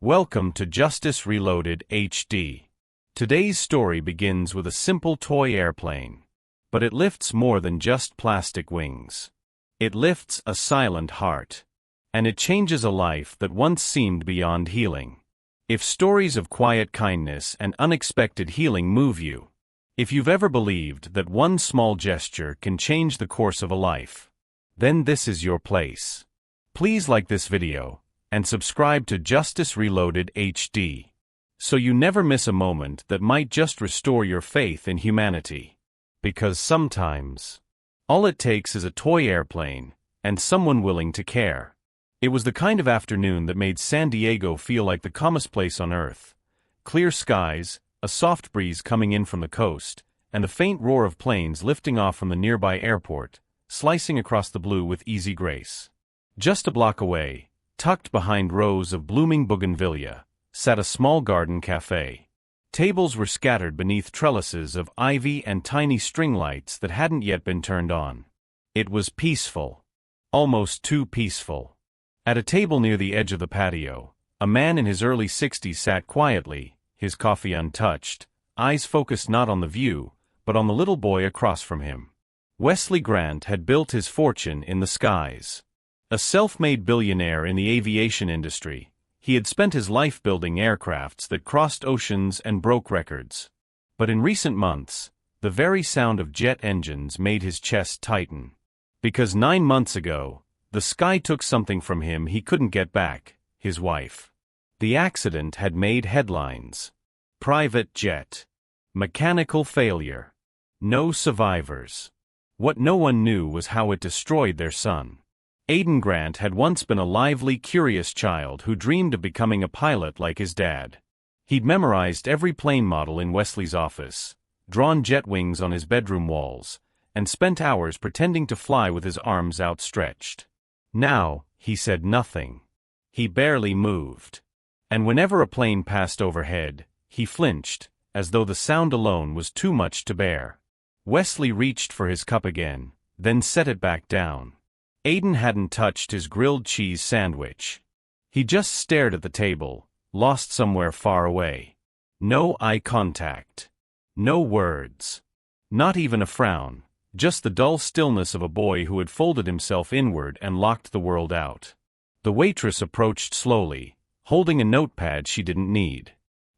Welcome to Justice Reloaded HD. Today's story begins with a simple toy airplane. But it lifts more than just plastic wings. It lifts a silent heart. And it changes a life that once seemed beyond healing. If stories of quiet kindness and unexpected healing move you, if you've ever believed that one small gesture can change the course of a life, then this is your place. Please like this video and subscribe to Justice Reloaded HD, so you never miss a moment that might just restore your faith in humanity. Because sometimes, all it takes is a toy airplane and someone willing to care. It was the kind of afternoon that made San Diego feel like the calmest place on earth. Clear skies, a soft breeze coming in from the coast, and the faint roar of planes lifting off from the nearby airport, slicing across the blue with easy grace. Just a block away, tucked behind rows of blooming bougainvillea, sat a small garden cafe. Tables were scattered beneath trellises of ivy and tiny string lights that hadn't yet been turned on. It was peaceful. Almost too peaceful. At a table near the edge of the patio, a man in his early 60s sat quietly, his coffee untouched, eyes focused not on the view, but on the little boy across from him. Wesley Grant had built his fortune in the skies. A self-made billionaire in the aviation industry, he had spent his life building aircrafts that crossed oceans and broke records. But in recent months, the very sound of jet engines made his chest tighten. Because 9 months ago, the sky took something from him he couldn't get back, his wife. The accident had made headlines. Private jet. Mechanical failure. No survivors. What no one knew was how it destroyed their son. Aiden Grant had once been a lively, curious child who dreamed of becoming a pilot like his dad. He'd memorized every plane model in Wesley's office, drawn jet wings on his bedroom walls, and spent hours pretending to fly with his arms outstretched. Now, he said nothing. He barely moved. And whenever a plane passed overhead, he flinched, as though the sound alone was too much to bear. Wesley reached for his cup again, then set it back down. Aiden hadn't touched his grilled cheese sandwich. He just stared at the table, lost somewhere far away. No eye contact. No words. Not even a frown, just the dull stillness of a boy who had folded himself inward and locked the world out. The waitress approached slowly, holding a notepad she didn't need.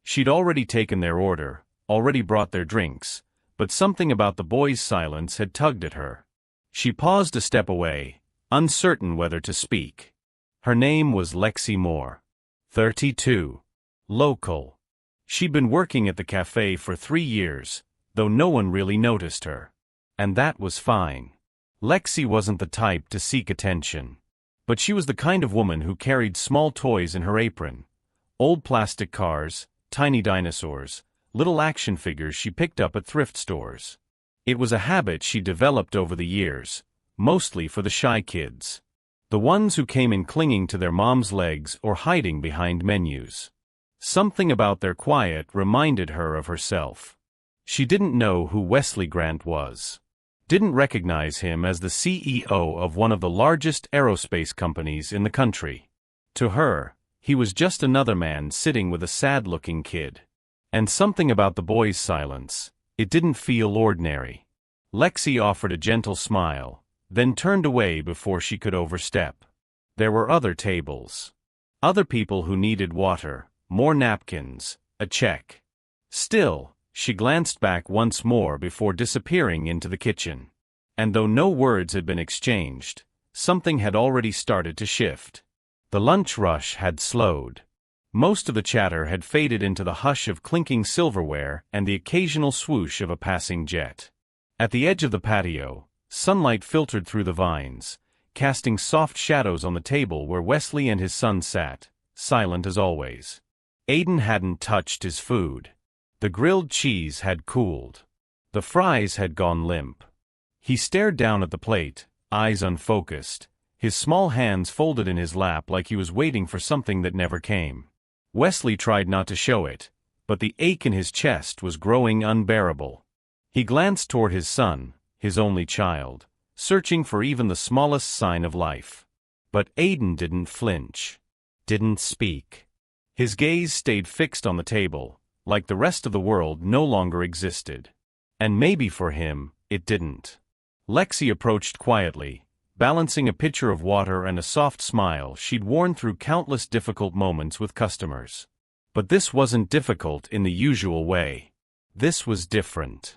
She'd already taken their order, already brought their drinks, but something about the boy's silence had tugged at her. She paused a step away, uncertain whether to speak. Her name was Lexi Moore. 32. Local. She'd been working at the cafe for 3 years, though no one really noticed her. And that was fine. Lexi wasn't the type to seek attention. But she was the kind of woman who carried small toys in her apron. Old plastic cars, tiny dinosaurs, little action figures she picked up at thrift stores. It was a habit she developed over the years, mostly for the shy kids. The ones who came in clinging to their mom's legs or hiding behind menus. Something about their quiet reminded her of herself. She didn't know who Wesley Grant was. Didn't recognize him as the CEO of one of the largest aerospace companies in the country. To her, he was just another man sitting with a sad-looking kid. And something about the boy's silence, it didn't feel ordinary. Lexi offered a gentle smile, then turned away before she could overstep. There were other tables. Other people who needed water, more napkins, a check. Still, she glanced back once more before disappearing into the kitchen. And though no words had been exchanged, something had already started to shift. The lunch rush had slowed. Most of the chatter had faded into the hush of clinking silverware and the occasional swoosh of a passing jet. At the edge of the patio, sunlight filtered through the vines, casting soft shadows on the table where Wesley and his son sat, silent as always. Aiden hadn't touched his food. The grilled cheese had cooled. The fries had gone limp. He stared down at the plate, eyes unfocused, his small hands folded in his lap like he was waiting for something that never came. Wesley tried not to show it, but the ache in his chest was growing unbearable. He glanced toward his son, his only child, searching for even the smallest sign of life. But Aiden didn't flinch. Didn't speak. His gaze stayed fixed on the table, like the rest of the world no longer existed. And maybe for him, it didn't. Lexi approached quietly, balancing a pitcher of water and a soft smile she'd worn through countless difficult moments with customers. But this wasn't difficult in the usual way. This was different.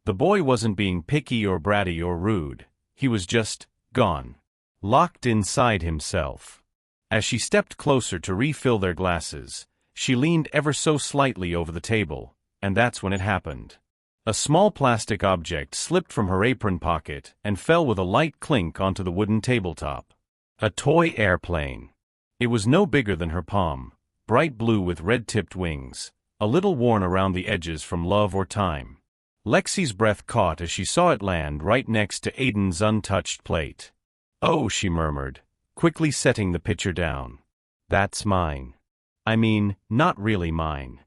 The boy wasn't being picky or bratty or rude. He was just gone. Locked inside himself. As she stepped closer to refill their glasses, she leaned ever so slightly over the table, and that's when it happened. A small plastic object slipped from her apron pocket and fell with a light clink onto the wooden tabletop. A toy airplane. It was no bigger than her palm, bright blue with red-tipped wings, a little worn around the edges from love or time. Lexi's breath caught as she saw it land right next to Aiden's untouched plate. "Oh," she murmured, quickly setting the pitcher down. "That's mine. I mean, not really mine."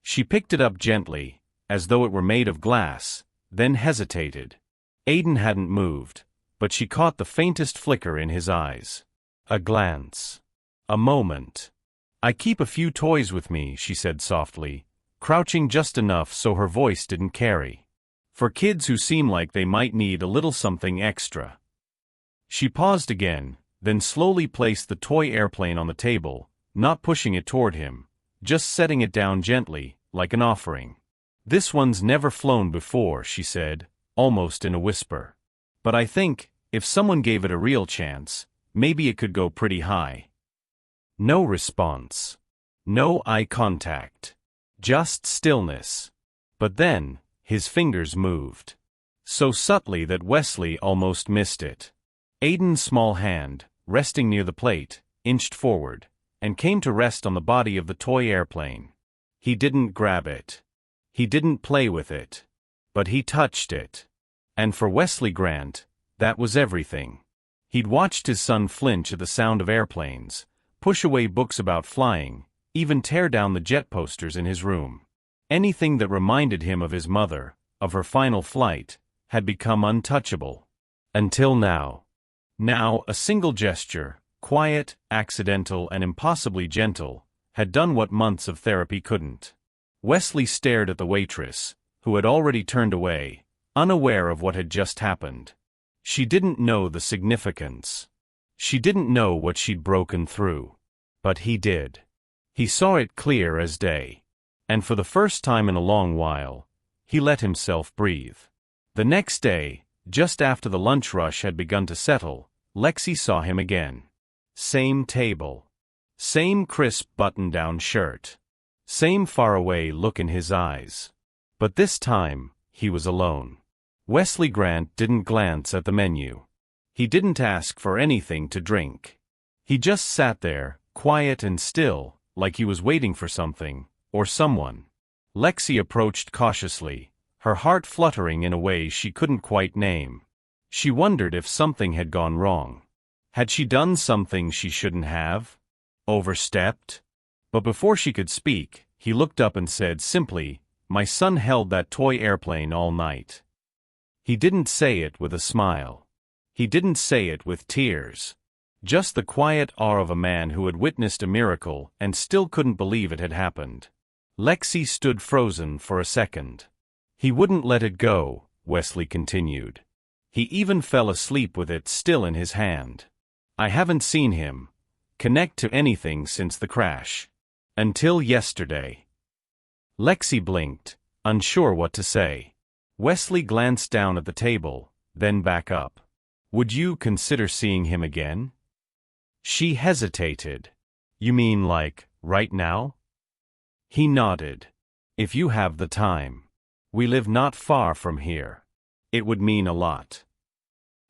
She picked it up gently, as though it were made of glass, then hesitated. Aiden hadn't moved, but she caught the faintest flicker in his eyes. A glance. A moment. "I keep a few toys with me," she said softly, crouching just enough so her voice didn't carry. "For kids who seem like they might need a little something extra." She paused again, then slowly placed the toy airplane on the table, not pushing it toward him, just setting it down gently, like an offering. "This one's never flown before," she said, almost in a whisper. "But I think, if someone gave it a real chance, maybe it could go pretty high." No response. No eye contact. Just stillness. But then, his fingers moved. So subtly that Wesley almost missed it. Aiden's small hand, resting near the plate, inched forward, and came to rest on the body of the toy airplane. He didn't grab it. He didn't play with it. But he touched it. And for Wesley Grant, that was everything. He'd watched his son flinch at the sound of airplanes, push away books about flying, even tear down the jet posters in his room. Anything that reminded him of his mother, of her final flight, had become untouchable. Until now. Now, a single gesture, quiet, accidental, and impossibly gentle, had done what months of therapy couldn't. Wesley stared at the waitress, who had already turned away, unaware of what had just happened. She didn't know the significance. She didn't know what she'd broken through. But he did. He saw it clear as day. And for the first time in a long while, he let himself breathe. The next day, just after the lunch rush had begun to settle, Lexi saw him again. Same table. Same crisp button-down shirt. Same faraway look in his eyes. But this time, he was alone. Wesley Grant didn't glance at the menu. He didn't ask for anything to drink. He just sat there, quiet and still, like he was waiting for something, or someone. Lexi approached cautiously, her heart fluttering in a way she couldn't quite name. She wondered if something had gone wrong. Had she done something she shouldn't have? Overstepped? But before she could speak, he looked up and said simply, "My son held that toy airplane all night." He didn't say it with a smile. He didn't say it with tears. Just the quiet awe of a man who had witnessed a miracle and still couldn't believe it had happened. Lexi stood frozen for a second. "He wouldn't let it go," Wesley continued. "He even fell asleep with it still in his hand. I haven't seen him connect to anything since the crash. Until yesterday." Lexi blinked, unsure what to say. Wesley glanced down at the table, then back up. "Would you consider seeing him again?" She hesitated. "You mean like, right now?" He nodded. "If you have the time. We live not far from here. It would mean a lot."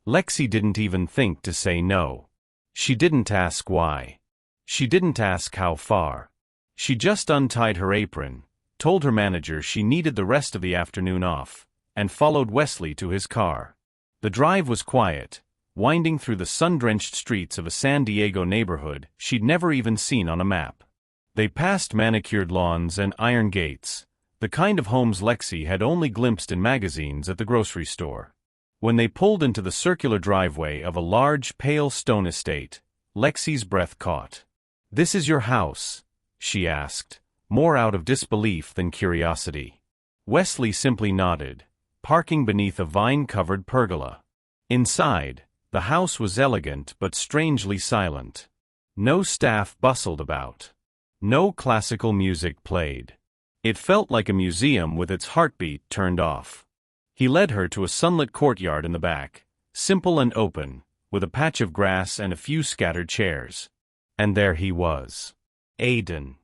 Lexi didn't even think to say no. She didn't ask why. She didn't ask how far. She just untied her apron, told her manager she needed the rest of the afternoon off, and followed Wesley to his car. The drive was quiet, winding through the sun-drenched streets of a San Diego neighborhood she'd never even seen on a map. They passed manicured lawns and iron gates, the kind of homes Lexi had only glimpsed in magazines at the grocery store. When they pulled into the circular driveway of a large, pale stone estate, Lexi's breath caught. "This is your house," she asked, more out of disbelief than curiosity. Wesley simply nodded, parking beneath a vine-covered pergola. Inside, the house was elegant but strangely silent. No staff bustled about. No classical music played. It felt like a museum with its heartbeat turned off. He led her to a sunlit courtyard in the back, simple and open, with a patch of grass and a few scattered chairs. And there he was. Aiden.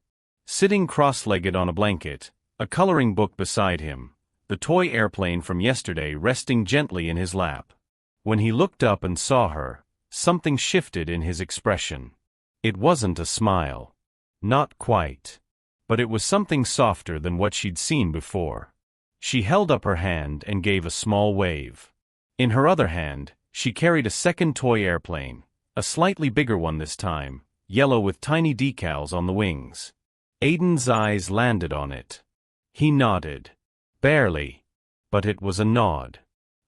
Sitting cross-legged on a blanket, a coloring book beside him, the toy airplane from yesterday resting gently in his lap. When he looked up and saw her, something shifted in his expression. It wasn't a smile. Not quite. But it was something softer than what she'd seen before. She held up her hand and gave a small wave. In her other hand, she carried a second toy airplane, a slightly bigger one this time, yellow with tiny decals on the wings. Aiden's eyes landed on it. He nodded. Barely. But it was a nod.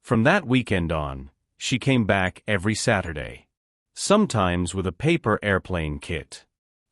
From that weekend on, she came back every Saturday. Sometimes with a paper airplane kit.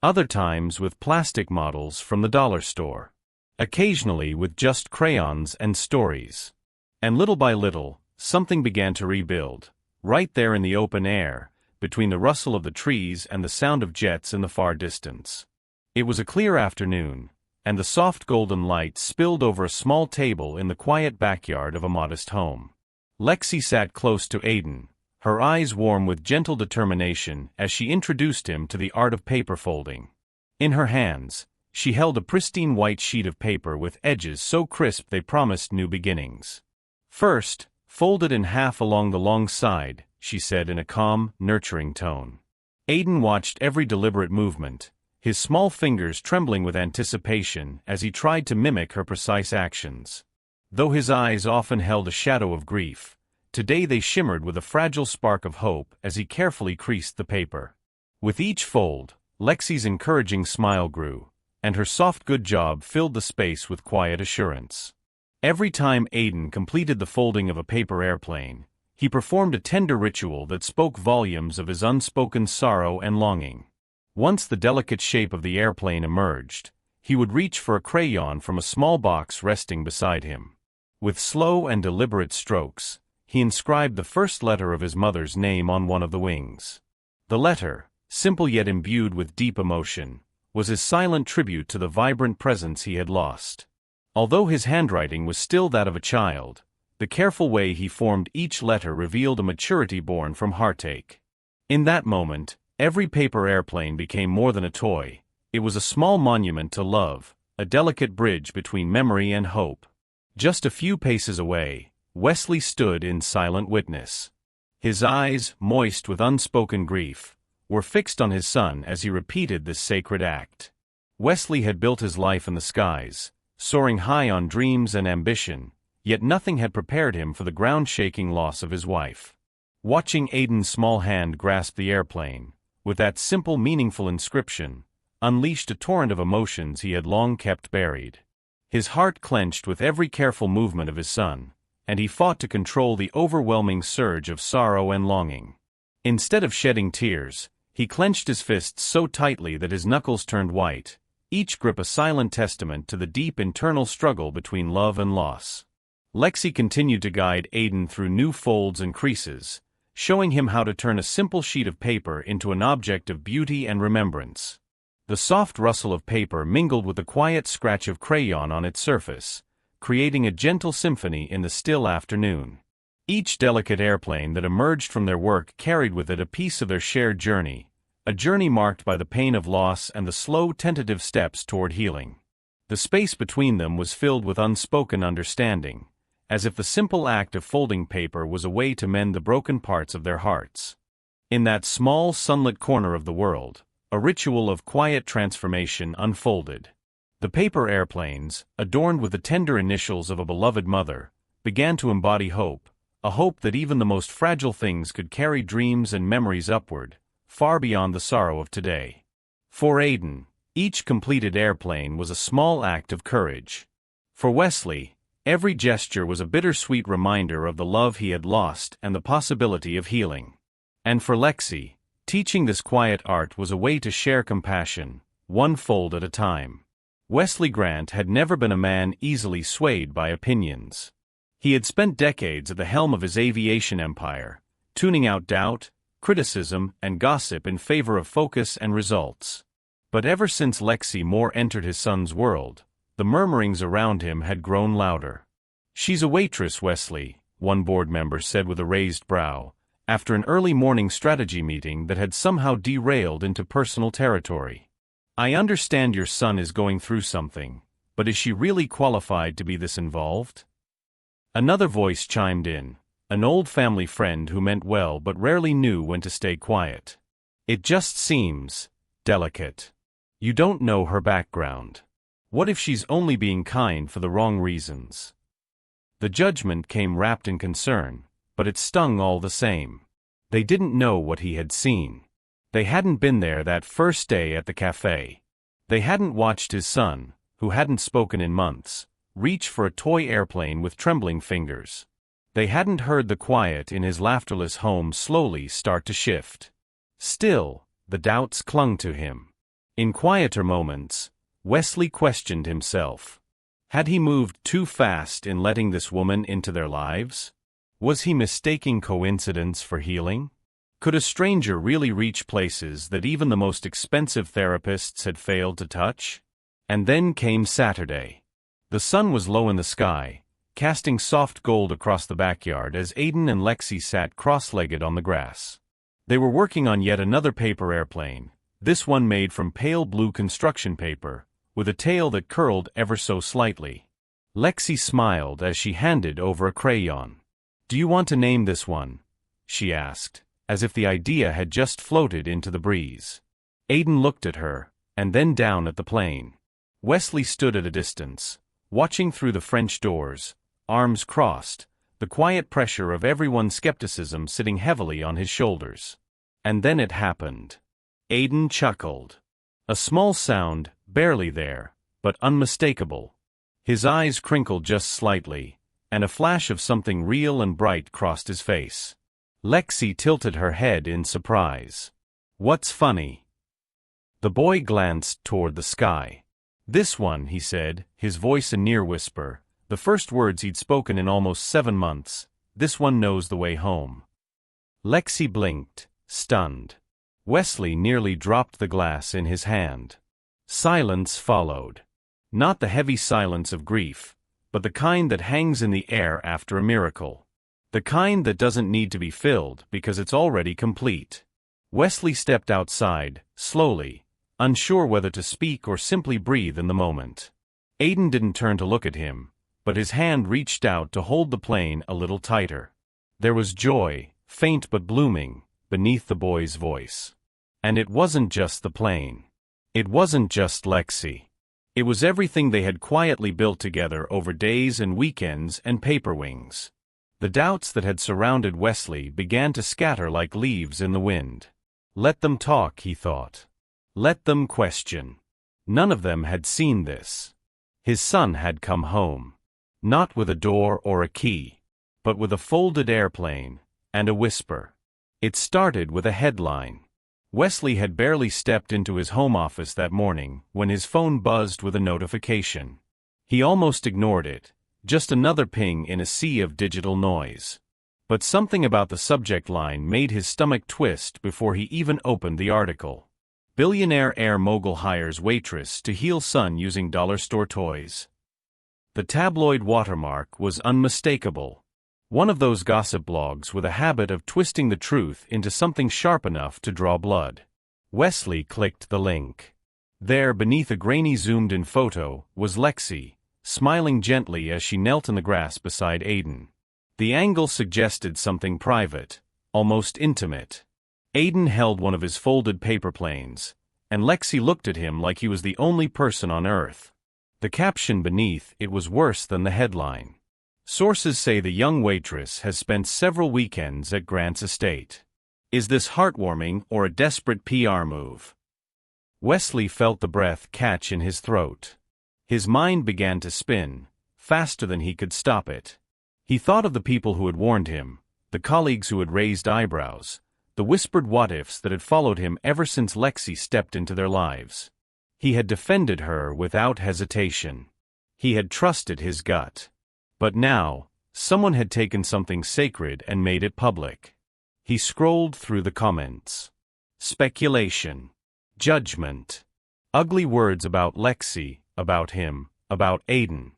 Other times with plastic models from the dollar store. Occasionally with just crayons and stories. And little by little, something began to rebuild, right there in the open air, between the rustle of the trees and the sound of jets in the far distance. It was a clear afternoon, and the soft golden light spilled over a small table in the quiet backyard of a modest home. Lexi sat close to Aiden, her eyes warm with gentle determination as she introduced him to the art of paper folding. In her hands, she held a pristine white sheet of paper with edges so crisp they promised new beginnings. First, fold it in half along the long side, she said in a calm, nurturing tone. Aiden watched every deliberate movement, his small fingers trembling with anticipation as he tried to mimic her precise actions. Though his eyes often held a shadow of grief, today they shimmered with a fragile spark of hope as he carefully creased the paper. With each fold, Lexi's encouraging smile grew, and her soft good job filled the space with quiet assurance. Every time Aiden completed the folding of a paper airplane, he performed a tender ritual that spoke volumes of his unspoken sorrow and longing. Once the delicate shape of the airplane emerged, he would reach for a crayon from a small box resting beside him. With slow and deliberate strokes, he inscribed the first letter of his mother's name on one of the wings. The letter, simple yet imbued with deep emotion, was his silent tribute to the vibrant presence he had lost. Although his handwriting was still that of a child, the careful way he formed each letter revealed a maturity born from heartache. In that moment, every paper airplane became more than a toy. It was a small monument to love, a delicate bridge between memory and hope. Just a few paces away, Wesley stood in silent witness. His eyes, moist with unspoken grief, were fixed on his son as he repeated this sacred act. Wesley had built his life in the skies, soaring high on dreams and ambition, yet nothing had prepared him for the ground-shaking loss of his wife. Watching Aiden's small hand grasp the airplane, with that simple meaningful inscription, unleashed a torrent of emotions he had long kept buried. His heart clenched with every careful movement of his son, and he fought to control the overwhelming surge of sorrow and longing. Instead of shedding tears, he clenched his fists so tightly that his knuckles turned white, each grip a silent testament to the deep internal struggle between love and loss. Lexi continued to guide Aiden through new folds and creases, showing him how to turn a simple sheet of paper into an object of beauty and remembrance. The soft rustle of paper mingled with the quiet scratch of crayon on its surface, creating a gentle symphony in the still afternoon. Each delicate airplane that emerged from their work carried with it a piece of their shared journey, a journey marked by the pain of loss and the slow, tentative steps toward healing. The space between them was filled with unspoken understanding, as if the simple act of folding paper was a way to mend the broken parts of their hearts. In that small, sunlit corner of the world, a ritual of quiet transformation unfolded. The paper airplanes, adorned with the tender initials of a beloved mother, began to embody hope, a hope that even the most fragile things could carry dreams and memories upward, far beyond the sorrow of today. For Aiden, each completed airplane was a small act of courage. For Wesley, every gesture was a bittersweet reminder of the love he had lost and the possibility of healing. And for Lexi, teaching this quiet art was a way to share compassion, one fold at a time. Wesley Grant had never been a man easily swayed by opinions. He had spent decades at the helm of his aviation empire, tuning out doubt, criticism, and gossip in favor of focus and results. But ever since Lexi Moore entered his son's world, the murmurings around him had grown louder. "She's a waitress, Wesley," one board member said with a raised brow, after an early morning strategy meeting that had somehow derailed into personal territory. "I understand your son is going through something, but is she really qualified to be this involved?" Another voice chimed in, an old family friend who meant well but rarely knew when to stay quiet. "It just seems delicate. You don't know her background. What if she's only being kind for the wrong reasons?" The judgment came wrapped in concern, but it stung all the same. They didn't know what he had seen. They hadn't been there that first day at the cafe. They hadn't watched his son, who hadn't spoken in months, reach for a toy airplane with trembling fingers. They hadn't heard the quiet in his laughterless home slowly start to shift. Still, the doubts clung to him. In quieter moments, Wesley questioned himself. Had he moved too fast in letting this woman into their lives? Was he mistaking coincidence for healing? Could a stranger really reach places that even the most expensive therapists had failed to touch? And then came Saturday. The sun was low in the sky, casting soft gold across the backyard as Aiden and Lexi sat cross-legged on the grass. They were working on yet another paper airplane, this one made from pale blue construction paper, with a tail that curled ever so slightly. Lexi smiled as she handed over a crayon. "Do you want to name this one?" she asked, as if the idea had just floated into the breeze. Aiden looked at her, and then down at the plane. Wesley stood at a distance, watching through the French doors, arms crossed, the quiet pressure of everyone's skepticism sitting heavily on his shoulders. And then it happened. Aiden chuckled. A small sound, barely there, but unmistakable. His eyes crinkled just slightly, and a flash of something real and bright crossed his face. Lexi tilted her head in surprise. "What's funny?" The boy glanced toward the sky. "This one," he said, his voice a near whisper, the first words he'd spoken in almost 7 months. "This one knows the way home." Lexi blinked, stunned. Wesley nearly dropped the glass in his hand. Silence followed. Not the heavy silence of grief, but the kind that hangs in the air after a miracle. The kind that doesn't need to be filled because it's already complete. Wesley stepped outside, slowly, unsure whether to speak or simply breathe in the moment. Aiden didn't turn to look at him, but his hand reached out to hold the plane a little tighter. There was joy, faint but blooming, beneath the boy's voice. And it wasn't just the plane. It wasn't just Lexi. It was everything they had quietly built together over days and weekends and paper wings. The doubts that had surrounded Wesley began to scatter like leaves in the wind. Let them talk, he thought. Let them question. None of them had seen this. His son had come home. Not with a door or a key, but with a folded airplane and a whisper. It started with a headline. Wesley had barely stepped into his home office that morning when his phone buzzed with a notification. He almost ignored it, just another ping in a sea of digital noise. But something about the subject line made his stomach twist before he even opened the article. Billionaire air mogul hires waitress to heal son using dollar store toys. The tabloid watermark was unmistakable. One of those gossip blogs with a habit of twisting the truth into something sharp enough to draw blood. Wesley clicked the link. There, beneath a grainy zoomed-in photo, was Lexi, smiling gently as she knelt in the grass beside Aiden. The angle suggested something private, almost intimate. Aiden held one of his folded paper planes, and Lexi looked at him like he was the only person on Earth. The caption beneath it was worse than the headline. Sources say the young waitress has spent several weekends at Grant's estate. Is this heartwarming or a desperate PR move? Wesley felt the breath catch in his throat. His mind began to spin, faster than he could stop it. He thought of the people who had warned him, the colleagues who had raised eyebrows, the whispered what-ifs that had followed him ever since Lexi stepped into their lives. He had defended her without hesitation. He had trusted his gut. But now, someone had taken something sacred and made it public. He scrolled through the comments. Speculation. Judgment. Ugly words about Lexi, about him, about Aiden.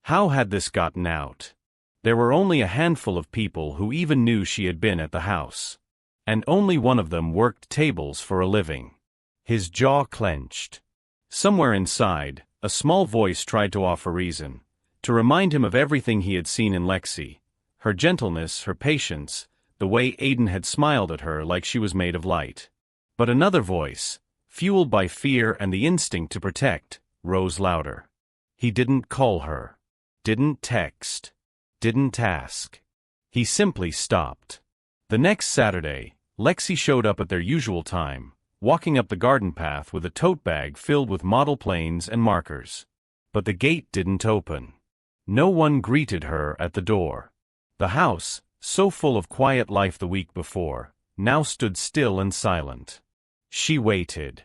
How had this gotten out? There were only a handful of people who even knew she had been at the house. And only one of them worked tables for a living. His jaw clenched. Somewhere inside, a small voice tried to offer reason, to remind him of everything he had seen in Lexi, her gentleness, her patience, the way Aiden had smiled at her like she was made of light. But another voice, fueled by fear and the instinct to protect, rose louder. He didn't call her. Didn't text. Didn't ask. He simply stopped. The next Saturday, Lexi showed up at their usual time, walking up the garden path with a tote bag filled with model planes and markers. But the gate didn't open. No one greeted her at the door. The house, so full of quiet life the week before, now stood still and silent. She waited.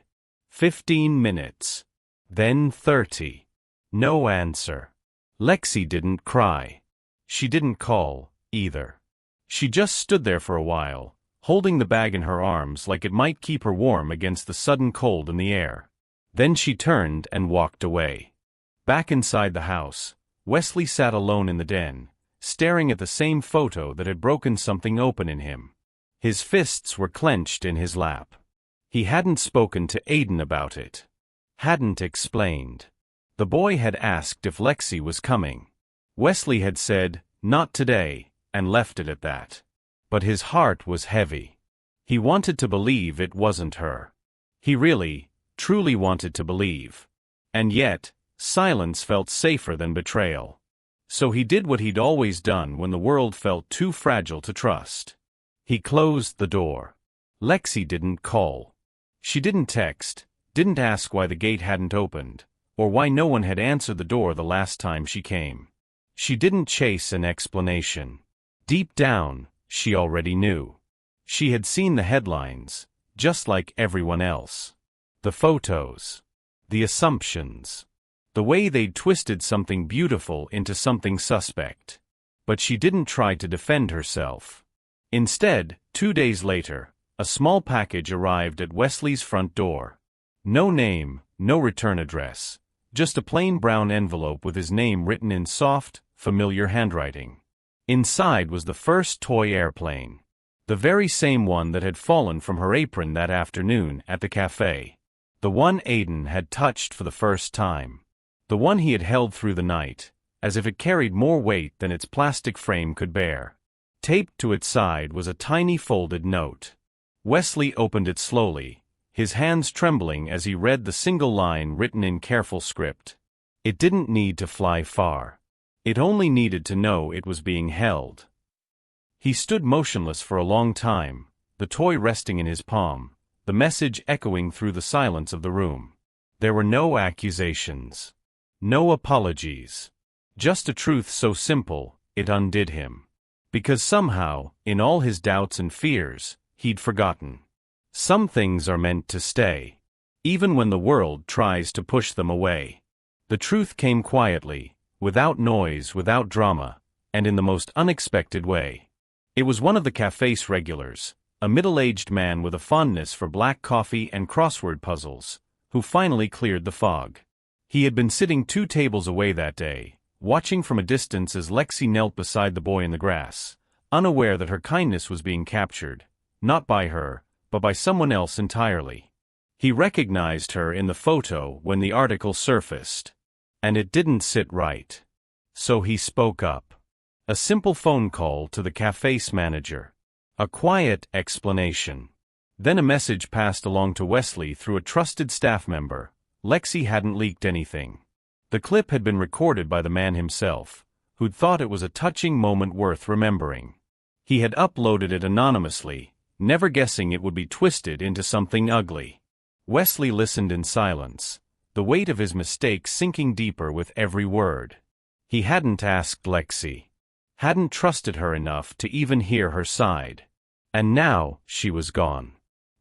15 minutes. Then 30. No answer. Lexi didn't cry. She didn't call, either. She just stood there for a while, holding the bag in her arms like it might keep her warm against the sudden cold in the air. Then she turned and walked away. Back inside the house, Wesley sat alone in the den, staring at the same photo that had broken something open in him. His fists were clenched in his lap. He hadn't spoken to Aiden about it. Hadn't explained. The boy had asked if Lexi was coming. Wesley had said, "Not today," and left it at that. But his heart was heavy. He wanted to believe it wasn't her. He really, truly wanted to believe. And yet, silence felt safer than betrayal. So he did what he'd always done when the world felt too fragile to trust. He closed the door. Lexi didn't call. She didn't text, didn't ask why the gate hadn't opened, or why no one had answered the door the last time she came. She didn't chase an explanation. Deep down, she already knew. She had seen the headlines, just like everyone else. The photos. The assumptions. The way they'd twisted something beautiful into something suspect. But she didn't try to defend herself. Instead, 2 days later, a small package arrived at Wesley's front door. No name, no return address, just a plain brown envelope with his name written in soft, familiar handwriting. Inside was the first toy airplane. The very same one that had fallen from her apron that afternoon at the cafe. The one Aiden had touched for the first time. The one he had held through the night, as if it carried more weight than its plastic frame could bear. Taped to its side was a tiny folded note. Wesley opened it slowly, his hands trembling as he read the single line written in careful script. It didn't need to fly far. It only needed to know it was being held. He stood motionless for a long time, the toy resting in his palm, the message echoing through the silence of the room. There were no accusations. No apologies. Just a truth so simple, it undid him. Because somehow, in all his doubts and fears, he'd forgotten. Some things are meant to stay, even when the world tries to push them away. The truth came quietly, without noise, without drama, and in the most unexpected way. It was one of the cafe's regulars, a middle-aged man with a fondness for black coffee and crossword puzzles, who finally cleared the fog. He had been sitting 2 tables away that day, watching from a distance as Lexi knelt beside the boy in the grass, unaware that her kindness was being captured, not by her, but by someone else entirely. He recognized her in the photo when the article surfaced. And it didn't sit right. So he spoke up. A simple phone call to the cafe's manager. A quiet explanation. Then a message passed along to Wesley through a trusted staff member. Lexi hadn't leaked anything. The clip had been recorded by the man himself, who'd thought it was a touching moment worth remembering. He had uploaded it anonymously, never guessing it would be twisted into something ugly. Wesley listened in silence, the weight of his mistake sinking deeper with every word. He hadn't asked Lexi. Hadn't trusted her enough to even hear her side. And now, she was gone.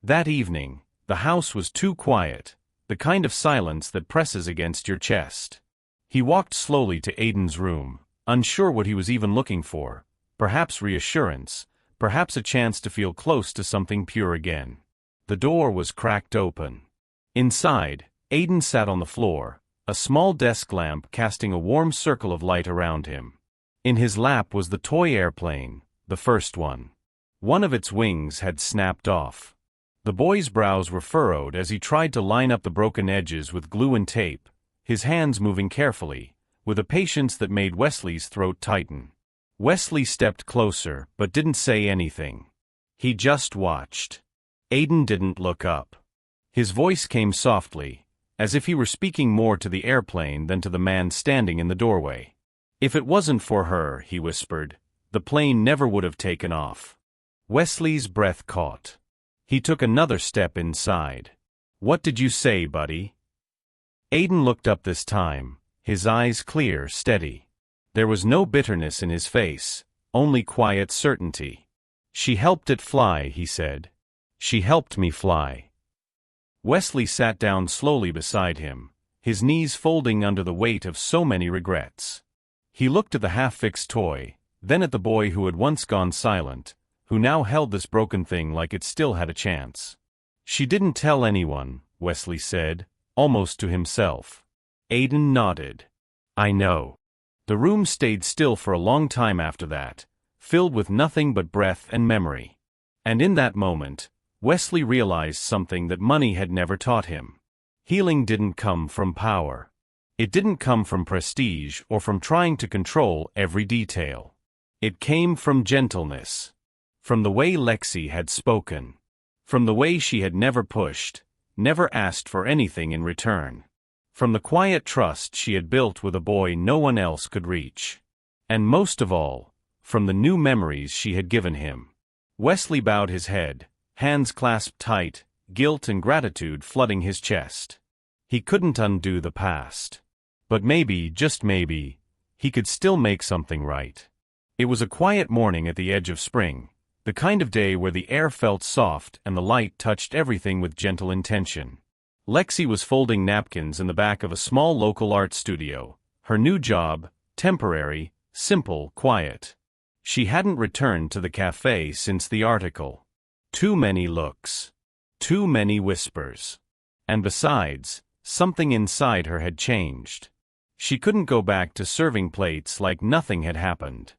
That evening, the house was too quiet, the kind of silence that presses against your chest. He walked slowly to Aiden's room, unsure what he was even looking for, perhaps reassurance, perhaps a chance to feel close to something pure again. The door was cracked open. Inside, Aiden sat on the floor, a small desk lamp casting a warm circle of light around him. In his lap was the toy airplane, the first one. One of its wings had snapped off. The boy's brows were furrowed as he tried to line up the broken edges with glue and tape, his hands moving carefully, with a patience that made Wesley's throat tighten. Wesley stepped closer, but didn't say anything. He just watched. Aiden didn't look up. His voice came softly, as if he were speaking more to the airplane than to the man standing in the doorway. If it wasn't for her, he whispered, the plane never would have taken off. Wesley's breath caught. He took another step inside. What did you say, buddy? Aiden looked up this time, his eyes clear, steady. There was no bitterness in his face, only quiet certainty. She helped it fly, he said. She helped me fly. Wesley sat down slowly beside him, his knees folding under the weight of so many regrets. He looked at the half-fixed toy, then at the boy who had once gone silent, who now held this broken thing like it still had a chance. She didn't tell anyone, Wesley said, almost to himself. Aiden nodded. I know. The room stayed still for a long time after that, filled with nothing but breath and memory. And in that moment, Wesley realized something that money had never taught him. Healing didn't come from power. It didn't come from prestige or from trying to control every detail. It came from gentleness. From the way Lexi had spoken. From the way she had never pushed, never asked for anything in return. From the quiet trust she had built with a boy no one else could reach. And most of all, from the new memories she had given him. Wesley bowed his head, hands clasped tight, guilt and gratitude flooding his chest. He couldn't undo the past. But maybe, just maybe, he could still make something right. It was a quiet morning at the edge of spring, the kind of day where the air felt soft and the light touched everything with gentle intention. Lexi was folding napkins in the back of a small local art studio, her new job, temporary, simple, quiet. She hadn't returned to the cafe since the article. Too many looks. Too many whispers. And besides, something inside her had changed. She couldn't go back to serving plates like nothing had happened.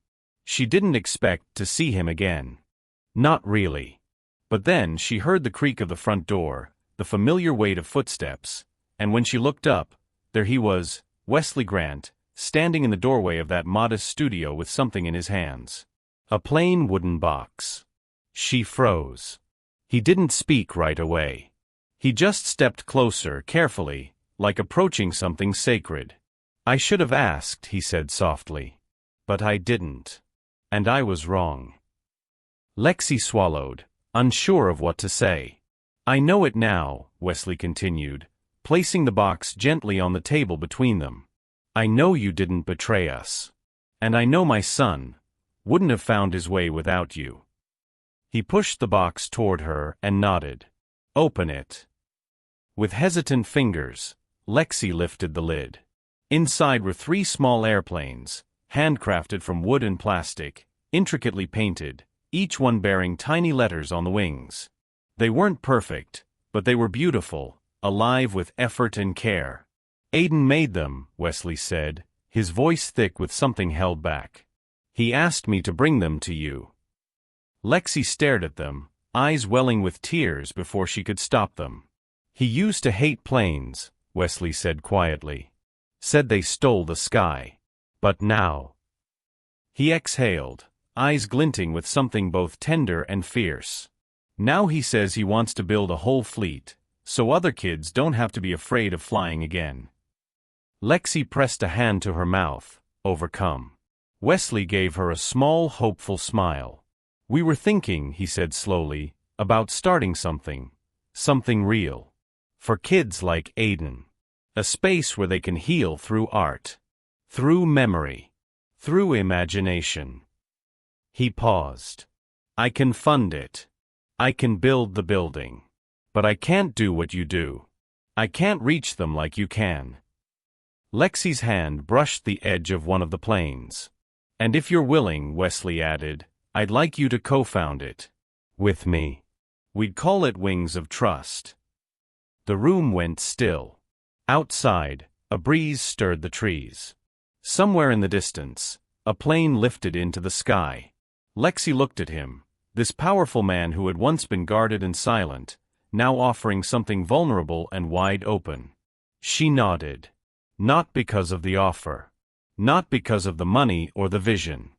She didn't expect to see him again. Not really. But then she heard the creak of the front door, the familiar weight of footsteps, and when she looked up, there he was, Wesley Grant, standing in the doorway of that modest studio with something in his hands. A plain wooden box. She froze. He didn't speak right away. He just stepped closer, carefully, like approaching something sacred. I should have asked, he said softly. But I didn't. And I was wrong. Lexi swallowed, unsure of what to say. I know it now, Wesley continued, placing the box gently on the table between them. I know you didn't betray us. And I know my son wouldn't have found his way without you. He pushed the box toward her and nodded. Open it. With hesitant fingers, Lexi lifted the lid. Inside were 3 small airplanes, handcrafted from wood and plastic, intricately painted, each one bearing tiny letters on the wings. They weren't perfect, but they were beautiful, alive with effort and care. Aiden made them, Wesley said, his voice thick with something held back. He asked me to bring them to you. Lexi stared at them, eyes welling with tears before she could stop them. He used to hate planes, Wesley said quietly. Said they stole the sky. But now. He exhaled, eyes glinting with something both tender and fierce. Now he says he wants to build a whole fleet, so other kids don't have to be afraid of flying again. Lexi pressed a hand to her mouth, overcome. Wesley gave her a small, hopeful smile. We were thinking, he said slowly, about starting something real. For kids like Aiden. A space where they can heal through art. Through memory. Through imagination. He paused. I can fund it. I can build the building. But I can't do what you do. I can't reach them like you can. Lexi's hand brushed the edge of one of the planes. And if you're willing, Wesley added, I'd like you to co-found it. With me. We'd call it Wings of Trust. The room went still. Outside, a breeze stirred the trees. Somewhere in the distance, a plane lifted into the sky. Lexi looked at him, this powerful man who had once been guarded and silent, now offering something vulnerable and wide open. She nodded. Not because of the offer. Not because of the money or the vision.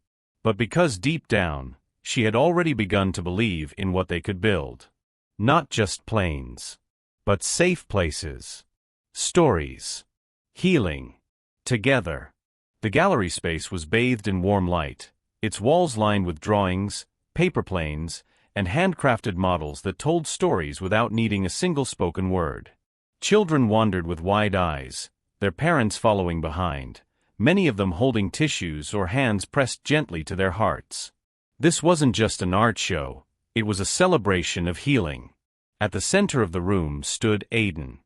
But because deep down, she had already begun to believe in what they could build. Not just planes. But safe places. Stories. Healing. Together. The gallery space was bathed in warm light, its walls lined with drawings, paper planes, and handcrafted models that told stories without needing a single spoken word. Children wandered with wide eyes, their parents following behind, many of them holding tissues or hands pressed gently to their hearts. This wasn't just an art show, it was a celebration of healing. At the center of the room stood Aiden.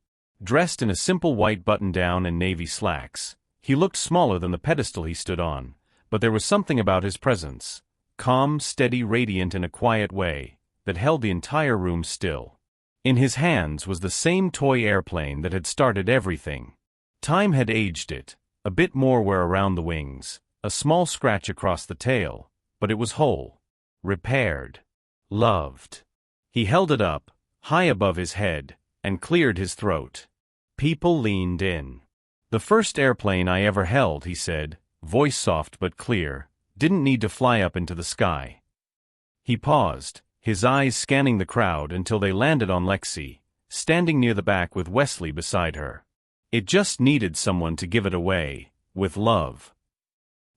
Dressed in a simple white button-down and navy slacks, he looked smaller than the pedestal he stood on, but there was something about his presence, calm, steady, radiant in a quiet way, that held the entire room still. In his hands was the same toy airplane that had started everything. Time had aged it, a bit more wear around the wings, a small scratch across the tail, but it was whole, repaired, loved. He held it up, high above his head, and cleared his throat. People leaned in. The first airplane I ever held, he said, voice soft but clear, didn't need to fly up into the sky. He paused, his eyes scanning the crowd until they landed on Lexi, standing near the back with Wesley beside her. It just needed someone to give it away, with love.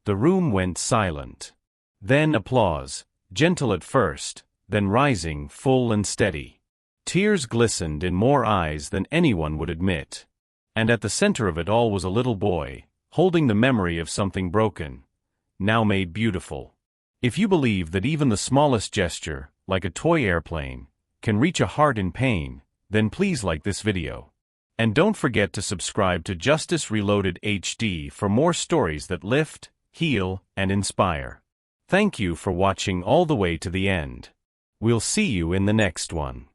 The room went silent. Then applause, gentle at first, then rising, full and steady. Tears glistened in more eyes than anyone would admit. And at the center of it all was a little boy, holding the memory of something broken, now made beautiful. If you believe that even the smallest gesture, like a toy airplane, can reach a heart in pain, then please like this video. And don't forget to subscribe to Justice Reloaded HD for more stories that lift, heal, and inspire. Thank you for watching all the way to the end. We'll see you in the next one.